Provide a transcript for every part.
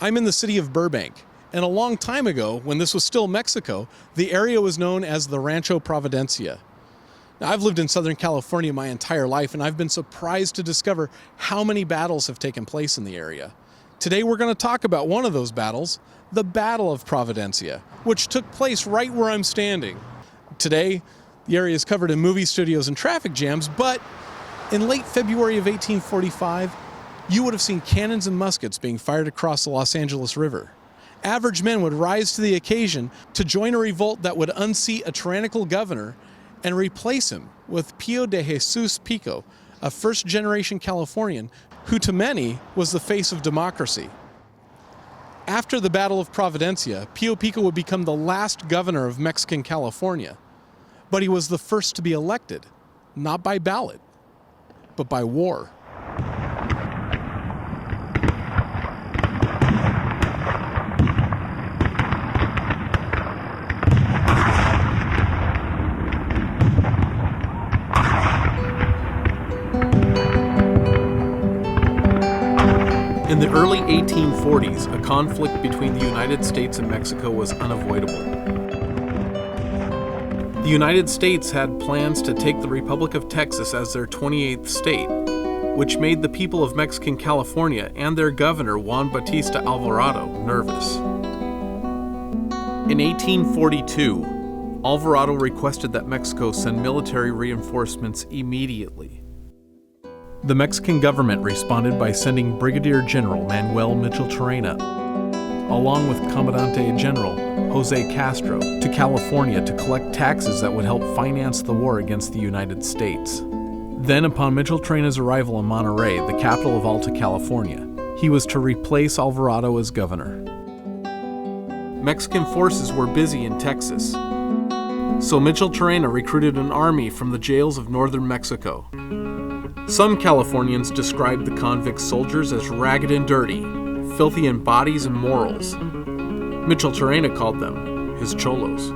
I'm in the city of Burbank, and a long time ago, when this was still Mexico, the area was known as the Rancho Providencia. Now, I've lived in Southern California my entire life, and I've been surprised to discover how many battles have taken place in the area. Today we're going to talk about one of those battles, the Battle of Providencia, which took place right where I'm standing. Today, the area is covered in movie studios and traffic jams, but in late February of 1845, you would have seen cannons and muskets being fired across the Los Angeles River. Average men would rise to the occasion to join a revolt that would unseat a tyrannical governor and replace him with Pío de Jesus Pico, a first-generation Californian who to many was the face of democracy. After the Battle of Providencia, Pío Pico would become the last governor of Mexican California, but he was the first to be elected, not by ballot, but by war. In the early 1840s, a conflict between the United States and Mexico was unavoidable. The United States had plans to take the Republic of Texas as their 28th state, which made the people of Mexican California and their governor, Juan Bautista Alvarado, nervous. In 1842, Alvarado requested that Mexico send military reinforcements immediately. The Mexican government responded by sending Brigadier General Manuel Micheltorena, along with Comandante General Jose Castro, to California to collect taxes that would help finance the war against the United States. Then, upon Micheltorena's arrival in Monterey, the capital of Alta California, he was to replace Alvarado as governor. Mexican forces were busy in Texas, so Micheltorena recruited an army from the jails of northern Mexico. Some Californians described the convict soldiers as ragged and dirty, filthy in bodies and morals. Micheltorena called them his cholos.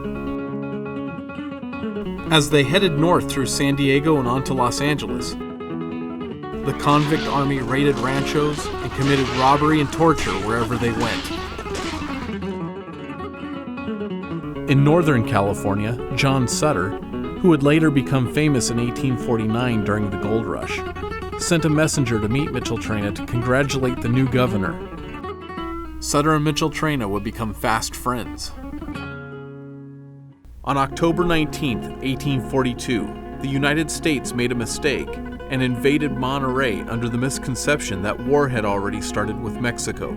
As they headed north through San Diego and on to Los Angeles, the convict army raided ranchos and committed robbery and torture wherever they went. In Northern California, John Sutter, who would later become famous in 1849 during the gold rush, sent a messenger to meet Micheltorena to congratulate the new governor. Sutter and Micheltorena would become fast friends. On October 19, 1842, the United States made a mistake and invaded Monterey under the misconception that war had already started with Mexico.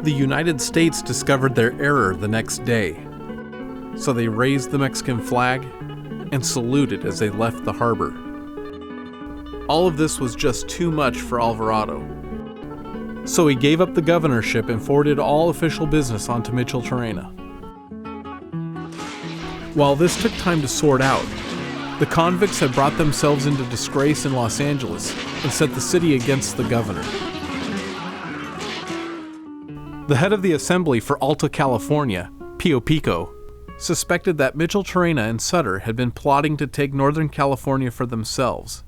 The United States discovered their error the next day, so they raised the Mexican flag and saluted as they left the harbor. All of this was just too much for Alvarado, so he gave up the governorship and forwarded all official business onto Micheltorena. While this took time to sort out, the convicts had brought themselves into disgrace in Los Angeles and set the city against the governor. The head of the assembly for Alta California, Pío Pico, suspected that Micheltorena and Sutter had been plotting to take Northern California for themselves,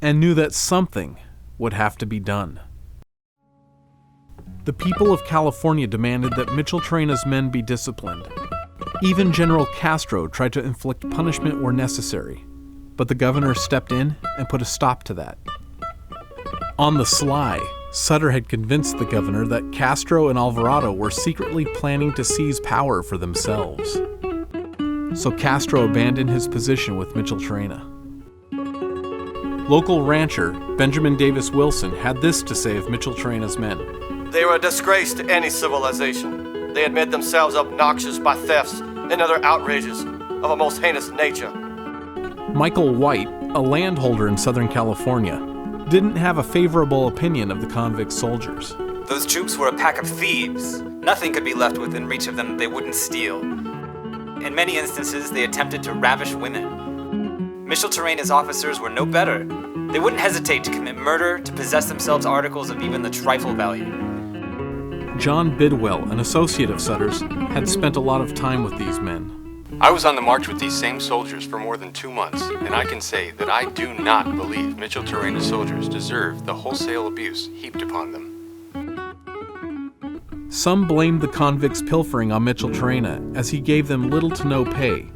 and knew that something would have to be done. The people of California demanded that Micheltorena's men be disciplined. Even General Castro tried to inflict punishment where necessary, but the governor stepped in and put a stop to that. On the sly, Sutter had convinced the governor that Castro and Alvarado were secretly planning to seize power for themselves. So Castro abandoned his position with Micheltorena. Local rancher Benjamin Davis Wilson had this to say of Micheltorena's men. They were a disgrace to any civilization. They had made themselves obnoxious by thefts and other outrages of a most heinous nature. Michael White, a landholder in Southern California, didn't have a favorable opinion of the convict soldiers. Those troops were a pack of thieves. Nothing could be left within reach of them that they wouldn't steal. In many instances, they attempted to ravish women. Micheltorena's officers were no better. They wouldn't hesitate to commit murder, to possess themselves articles of even the trifle value. John Bidwell, an associate of Sutter's, had spent a lot of time with these men. I was on the march with these same soldiers for more than 2 months, and I can say that I do not believe Micheltorena's soldiers deserve the wholesale abuse heaped upon them. Some blamed the convicts pilfering on Micheltorena as he gave them little to no pay.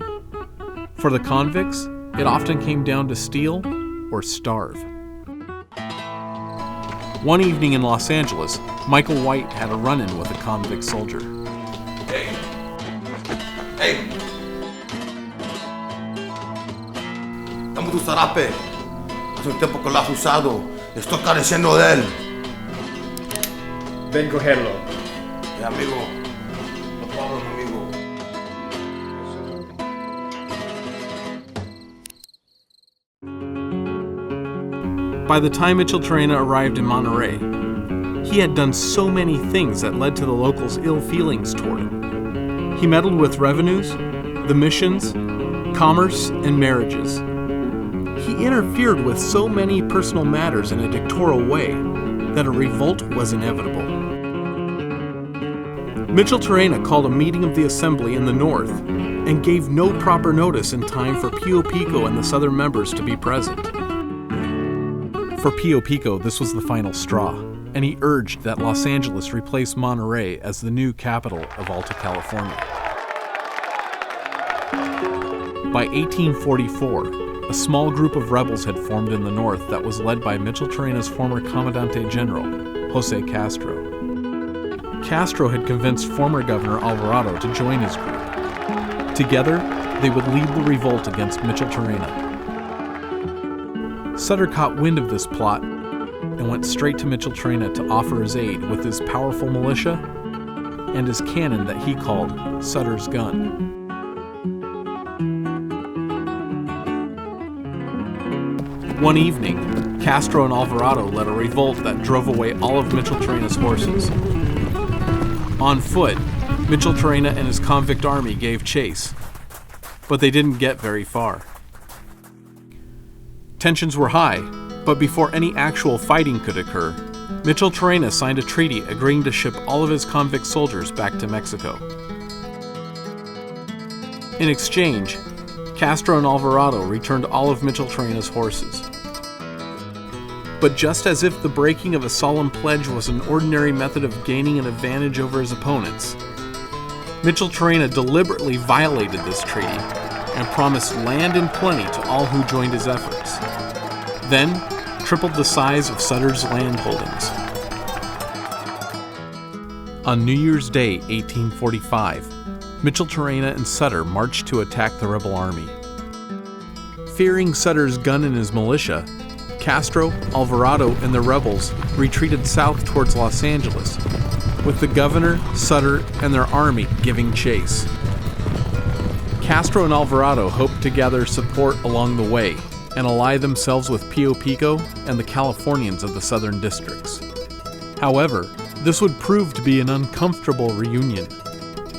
For the convicts, it often came down to steal or starve. One evening in Los Angeles, Michael White had a run-in with a convict soldier. Hey! Hey! Dame tu zarape. Hace un tiempo que lo has usado. Estoy careciendo de él. Ven cogerlo. Amigo. No problem, amigo. By the time Micheltorena arrived in Monterey, he had done so many things that led to the locals' ill feelings toward him. He meddled with revenues, the missions, commerce, and marriages. He interfered with so many personal matters in a dictatorial way that a revolt was inevitable. Micheltorena called a meeting of the assembly in the north and gave no proper notice in time for Pío Pico and the southern members to be present. For Pío Pico, this was the final straw, and he urged that Los Angeles replace Monterey as the new capital of Alta California. By 1844, a small group of rebels had formed in the north that was led by Micheltorena's former Comandante General, Jose Castro. Castro had convinced former Governor Alvarado to join his group. Together, they would lead the revolt against Micheltorena. Sutter caught wind of this plot and went straight to Micheltorena to offer his aid with his powerful militia and his cannon that he called Sutter's gun. One evening, Castro and Alvarado led a revolt that drove away all of Micheltorena's horses. On foot, Micheltorena and his convict army gave chase, but they didn't get very far. Tensions were high, but before any actual fighting could occur, Micheltorena signed a treaty agreeing to ship all of his convict soldiers back to Mexico. In exchange, Castro and Alvarado returned all of Micheltorena's horses. But just as if the breaking of a solemn pledge was an ordinary method of gaining an advantage over his opponents, Micheltorena deliberately violated this treaty and promised land in plenty to all who joined his efforts, then tripled the size of Sutter's land holdings. On New Year's Day, 1845, Micheltorena and Sutter marched to attack the rebel army. Fearing Sutter's gun and his militia, Castro, Alvarado, and the rebels retreated south towards Los Angeles, with the governor, Sutter, and their army giving chase. Castro and Alvarado hoped to gather support along the way and ally themselves with Pío Pico and the Californians of the southern districts. However, this would prove to be an uncomfortable reunion.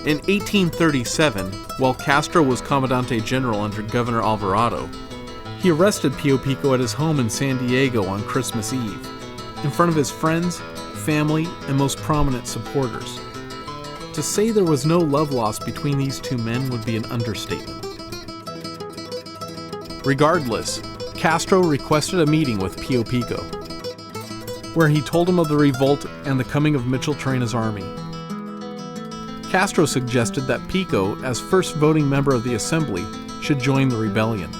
In 1837, while Castro was Comandante General under Governor Alvarado, he arrested Pío Pico at his home in San Diego on Christmas Eve, in front of his friends, family, and most prominent supporters. To say there was no love lost between these two men would be an understatement. Regardless, Castro requested a meeting with Pío Pico, where he told him of the revolt and the coming of Micheltorena's army. Castro suggested that Pico, as first voting member of the assembly, should join the rebellion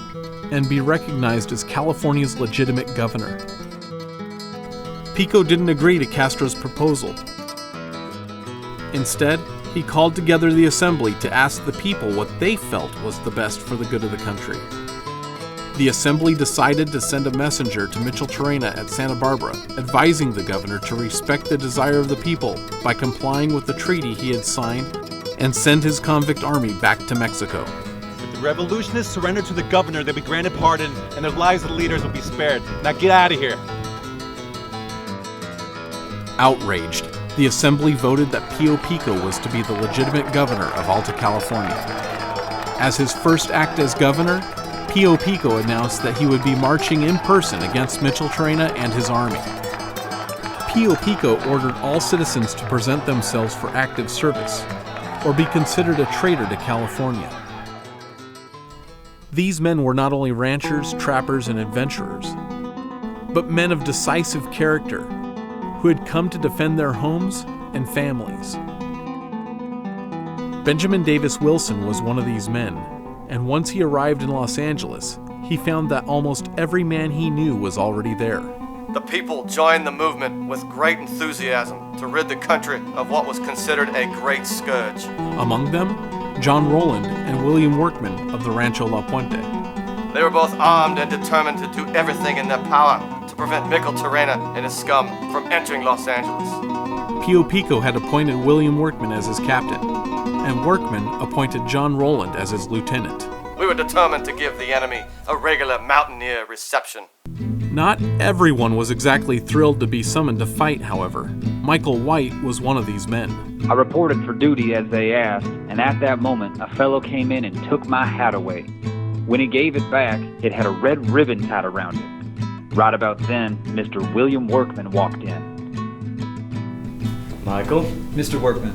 and be recognized as California's legitimate governor. Pico didn't agree to Castro's proposal. Instead, he called together the assembly to ask the people what they felt was the best for the good of the country. The assembly decided to send a messenger to Micheltorena at Santa Barbara, advising the governor to respect the desire of the people by complying with the treaty he had signed and send his convict army back to Mexico. If the revolutionists surrender to the governor, they'll be granted pardon and their lives of the leaders will be spared. Now get out of here. Outraged, the assembly voted that Pío Pico was to be the legitimate governor of Alta California. As his first act as governor, Pío Pico announced that he would be marching in person against Micheltorena and his army. Pío Pico ordered all citizens to present themselves for active service, or be considered a traitor to California. These men were not only ranchers, trappers, and adventurers, but men of decisive character who had come to defend their homes and families. Benjamin Davis Wilson was one of these men, and once he arrived in Los Angeles, he found that almost every man he knew was already there. The people joined the movement with great enthusiasm to rid the country of what was considered a great scourge. Among them, John Rowland and William Workman of the Rancho La Puente. They were both armed and determined to do everything in their power to prevent Micheltorena and his scum from entering Los Angeles. Pío Pico had appointed William Workman as his captain, and Workman appointed John Rowland as his lieutenant. We were determined to give the enemy a regular mountaineer reception. Not everyone was exactly thrilled to be summoned to fight, however. Michael White was one of these men. I reported for duty as they asked, and at that moment, a fellow came in and took my hat away. When he gave it back, it had a red ribbon tied around it. Right about then, Mr. William Workman walked in. Michael, Mr. Workman,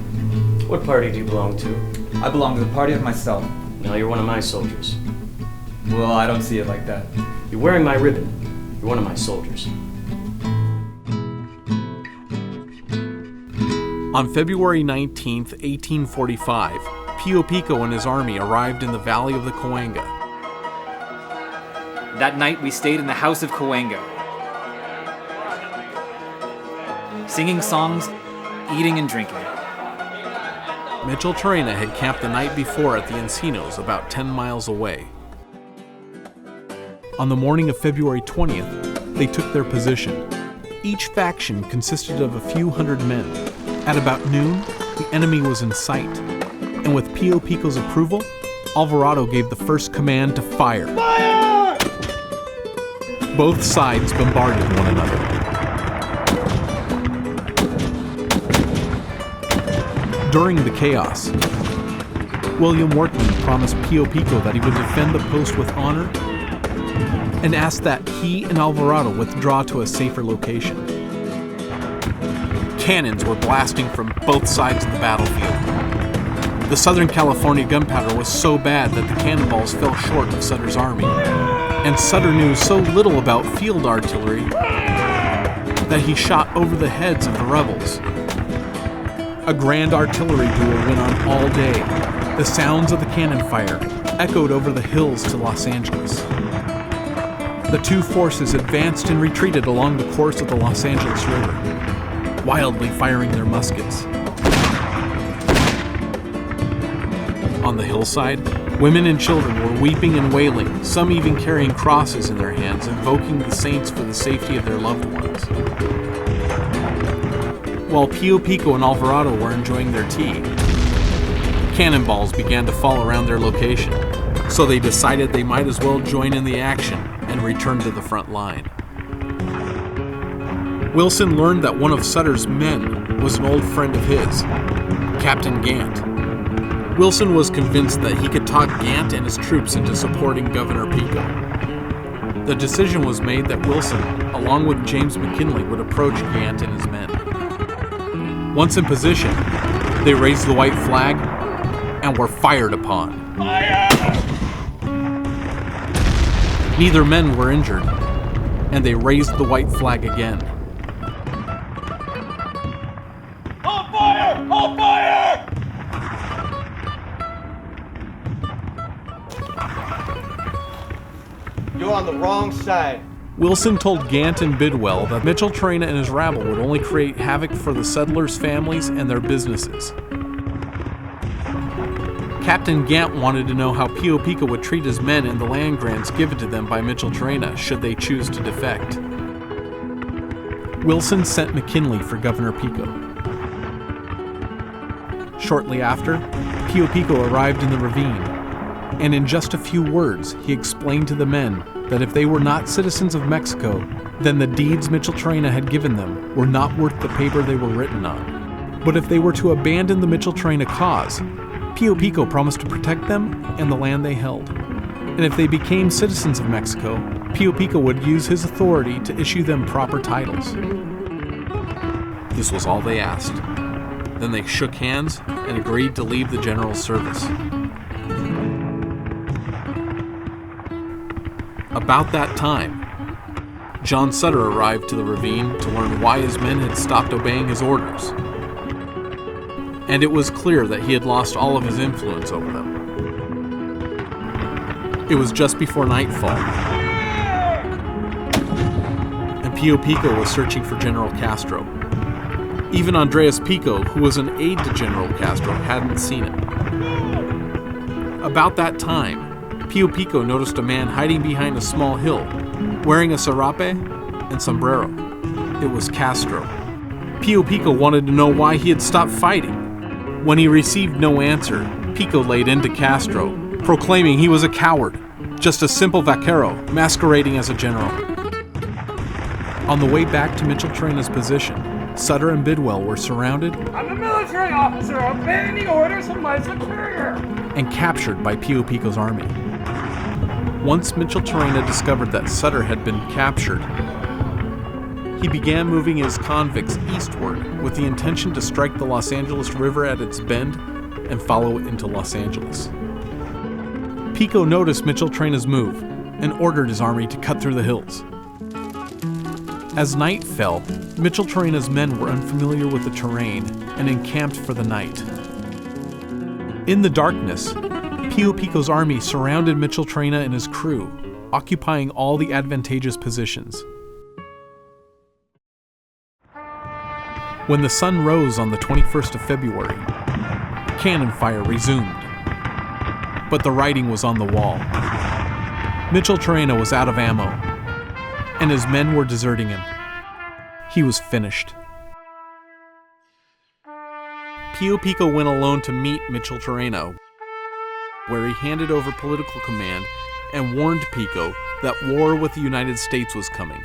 what party do you belong to? I belong to the party of myself. No, you're one of my soldiers. Well, I don't see it like that. You're wearing my ribbon. You're one of my soldiers. On February 19th, 1845, Pío Pico and his army arrived in the valley of the Cahuenga. That night we stayed in the house of Cahuenga, singing songs, eating and drinking. Micheltorena had camped the night before at the Encinos, about 10 miles away. On the morning of February 20th, they took their position. Each faction consisted of a few hundred men. At about noon, the enemy was in sight, and with Pío Pico's approval, Alvarado gave the first command to fire. Fire! Both sides bombarded one another. During the chaos, William Workman promised Pío Pico that he would defend the post with honor and asked that he and Alvarado withdraw to a safer location. Cannons were blasting from both sides of the battlefield. The Southern California gunpowder was so bad that the cannonballs fell short of Sutter's army, and Sutter knew so little about field artillery that he shot over the heads of the rebels. A grand artillery duel went on all day. The sounds of the cannon fire echoed over the hills to Los Angeles. The two forces advanced and retreated along the course of the Los Angeles River, wildly firing their muskets. On the hillside, women and children were weeping and wailing, some even carrying crosses in their hands, invoking the saints for the safety of their loved ones. While Pío Pico and Alvarado were enjoying their tea, cannonballs began to fall around their location, so they decided they might as well join in the action and return to the front line. Wilson learned that one of Sutter's men was an old friend of his, Captain Gant. Wilson was convinced that he could talk Gant and his troops into supporting Governor Pico. The decision was made that Wilson, along with James McKinley, would approach Gant and his men. Once in position, they raised the white flag and were fired upon. Fire! Neither men were injured, and they raised the white flag again. Hold fire! Hold fire! You're on the wrong side. Wilson told Gant and Bidwell that Micheltorena and his rabble would only create havoc for the settlers' families and their businesses. Captain Gant wanted to know how Pío Pico would treat his men and the land grants given to them by Micheltorena should they choose to defect. Wilson sent McKinley for Governor Pico. Shortly after, Pío Pico arrived in the ravine, and in just a few words, he explained to the men that if they were not citizens of Mexico, then the deeds Micheltorena had given them were not worth the paper they were written on. But if they were to abandon the Micheltorena cause, Pío Pico promised to protect them and the land they held. And if they became citizens of Mexico, Pío Pico would use his authority to issue them proper titles. This was all they asked. Then they shook hands and agreed to leave the general's service. About that time, John Sutter arrived to the ravine to learn why his men had stopped obeying his orders. and it was clear that he had lost all of his influence over them. It was just before nightfall, and Pío Pico was searching for General Castro. Even Andrés Pico, who was an aide to General Castro, hadn't seen him. About that time, Pío Pico noticed a man hiding behind a small hill, wearing a serape and sombrero. It was Castro. Pío Pico wanted to know why he had stopped fighting. When he received no answer, Pico laid into Castro, proclaiming he was a coward, just a simple vaquero masquerading as a general. On the way back to Micheltorena's position, Sutter and Bidwell were surrounded I'm a military officer obeying the orders of my superior. and captured by Pío Pico's army. Once Micheltorena discovered that Sutter had been captured, he began moving his convicts eastward with the intention to strike the Los Angeles River at its bend and follow it into Los Angeles. Pico noticed Micheltorena's move and ordered his army to cut through the hills. As night fell, Micheltorena's men were unfamiliar with the terrain and encamped for the night. In the darkness, Pío Pico's army surrounded Micheltorena and his crew, occupying all the advantageous positions. When the sun rose on the 21st of February, cannon fire resumed. But the writing was on the wall. Micheltorena was out of ammo, and his men were deserting him. He was finished. Pío Pico went alone to meet Micheltorena, where he handed over political command and warned Pico that war with the United States was coming,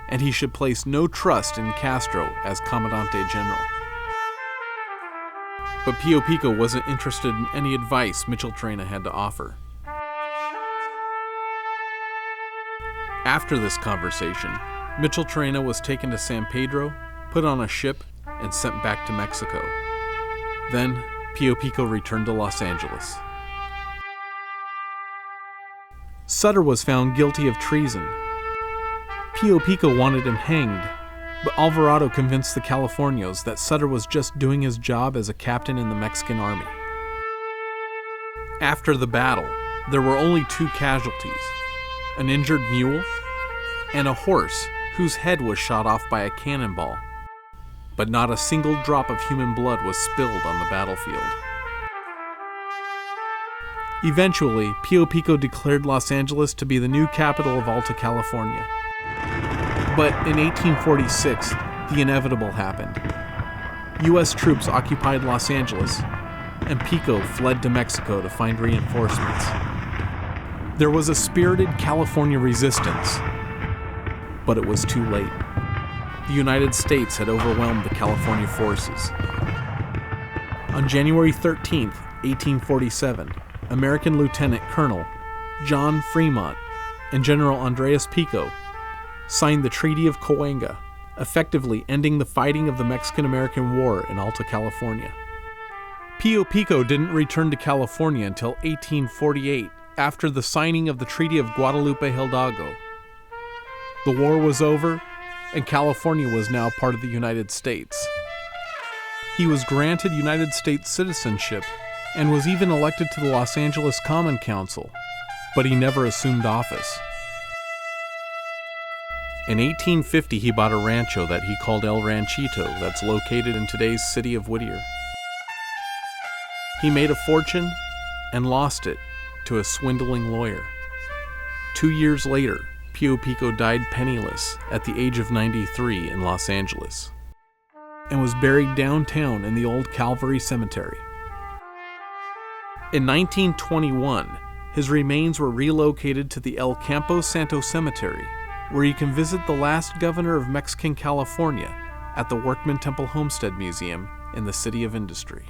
and he should place no trust in Castro as Comandante General. But Pío Pico wasn't interested in any advice Micheltorena had to offer. After this conversation, Micheltorena was taken to San Pedro, put on a ship, and sent back to Mexico. Then, Pío Pico returned to Los Angeles. Sutter was found guilty of treason. Pío Pico wanted him hanged, but Alvarado convinced the Californios that Sutter was just doing his job as a captain in the Mexican army. After the battle, there were only 2 casualties, an injured mule and a horse whose head was shot off by a cannonball, but not a single drop of human blood was spilled on the battlefield. Eventually, Pío Pico declared Los Angeles to be the new capital of Alta California. But in 1846, the inevitable happened. U.S. troops occupied Los Angeles, and Pico fled to Mexico to find reinforcements. There was a spirited California resistance, but it was too late. The United States had overwhelmed the California forces. On January 13, 1847, American Lieutenant Colonel John Fremont and General Andrés Pico signed the Treaty of Cahuenga, effectively ending the fighting of the Mexican-American War in Alta California. Pío Pico didn't return to California until 1848, after the signing of the Treaty of Guadalupe Hidalgo. The war was over, and California was now part of the United States. He was granted United States citizenship and was even elected to the Los Angeles Common Council, but he never assumed office. In 1850, he bought a rancho that he called El Ranchito that's located in today's city of Whittier. He made a fortune and lost it to a swindling lawyer. 2 years later, Pío Pico died penniless at the age of 93 in Los Angeles and was buried downtown in the old Calvary Cemetery. In 1921, his remains were relocated to the El Campo Santo Cemetery, where you can visit the last governor of Mexican California at the Workman Temple Homestead Museum in the City of Industry.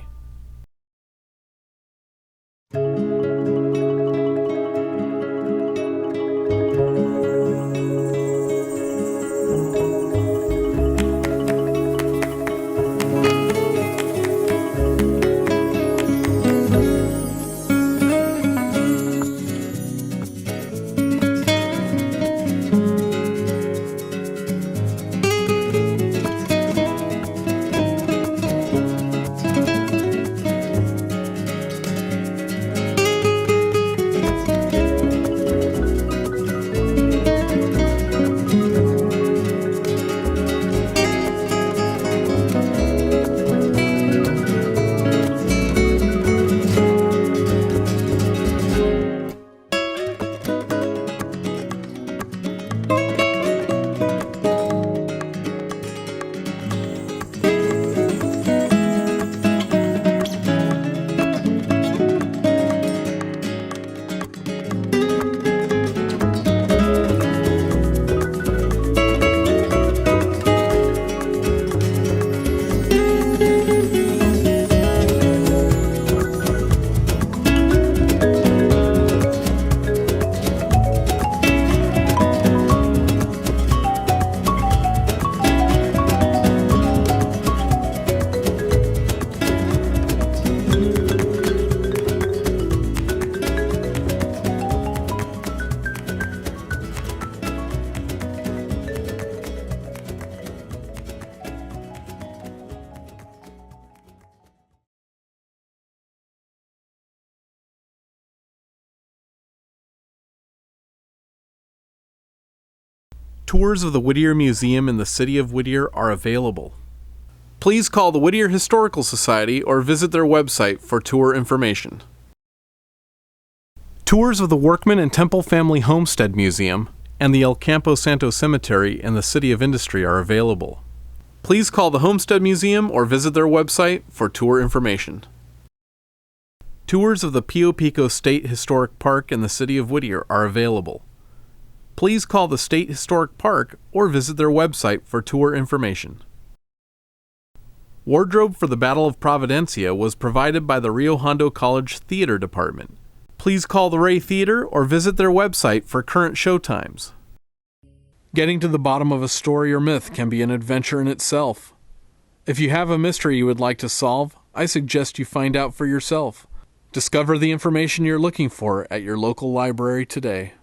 Tours of the Whittier Museum in the city of Whittier are available. Please call the Whittier Historical Society or visit their website for tour information. Tours of the Workman and Temple Family Homestead Museum and the El Campo Santo Cemetery in the City of Industry are available. Please call the Homestead Museum or visit their website for tour information. Tours of the Pío Pico State Historic Park in the City of Whittier are available. Please call the State Historic Park or visit their website for tour information. Wardrobe for the Battle of Providencia was provided by the Rio Hondo College Theater Department. Please call the Ray Theater or visit their website for current show times. Getting to the bottom of a story or myth can be an adventure in itself. If you have a mystery you would like to solve, I suggest you find out for yourself. Discover the information you're looking for at your local library today.